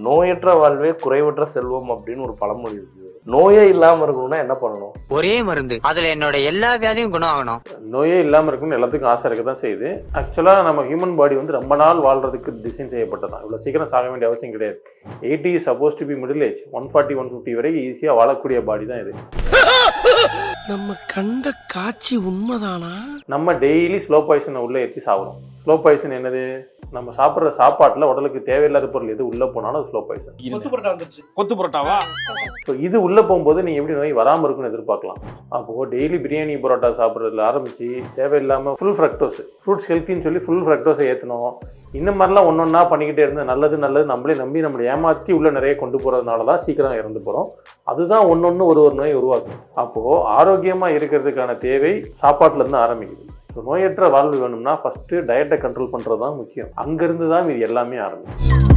நோயற்ற வாழ்வே குறைவற்ற செல்வம் அப்படின்னு ஒரு பழமொழி இருக்கு. நோயே இல்லாம இருக்கணும்னா என்ன பண்ணணும்? ஒரே மருந்து, அதுல என்னோட எல்லா வியாதியும் குணம் ஆகணும். நோயே இல்லாம இருக்கணும்னு எல்லாத்துக்கும் ஆசை இருக்க தான் செய்யுது. ஆக்சுவலா நம்ம ஹியூமன் பாடி வந்து ரொம்ப நாள் வாழ்றதுக்கு டிசைன் செய்யப்பட்டதான். இவ்வளவு சீக்கிரம் சாக வேண்டிய அவசியம் கிடையாது. 80 is supposed to be middle age. 140 150 வரைக்கும் ஈஸியா வாழக்கூடிய பாடி தான் இது. நம்ம கண்ட காட்சி உண்மைதானா? நம்ம டெய்லி ஸ்லோ பாய்சனை உள்ள ஏற்றி சாப்பிடும். ஸ்லோ பாய்சன் என்னது? நம்ம சாப்பிட்ற சாப்பாட்டுல உடலுக்கு தேவையில்லாத பொருள் எது உள்ள போனாலும் அது ஸ்லோ பாய்சன். கொத்து பரோட்டாவா? ஸோ இது உள்ள போகும்போது நீங்க எப்படி நோய் வராமல் இருக்குன்னு எதிர்பார்க்கலாம். அப்போ டெய்லி பிரியாணி பரோட்டா சாப்பிட்றதுல ஆரம்பிச்சு தேவையில்லாம ஃபுல் ஃப்ரக்டோஸ், ஃப்ரூட்ஸ் ஹெல்த்தின்னு சொல்லி ஃபுல் ஃப்ரக்டோஸை ஏற்றணும். இந்த மாதிரிலாம் ஒன்றா பண்ணிக்கிட்டே இருந்தால் நல்லது நம்மளே நம்பி நம்மளை ஏமாற்றி உள்ள நிறைய கொண்டு போகிறதுனால தான் சீக்கிரம் இறந்து போகிறோம். அதுதான் ஒன்று ஒரு நோய் உருவாக்கும். அப்போது ஆரோக்கியமாக இருக்கிறதுக்கான தேவை சாப்பாட்டிலேருந்து ஆரம்பிக்குது. ஸோ நோயற்ற வாழ்வு வேணும்னா ஃபஸ்ட்டு டயட்டை கண்ட்ரோல் பண்ணுறது தான் முக்கியம். அங்கேருந்து தான் இது எல்லாமே ஆரம்பிக்கும்.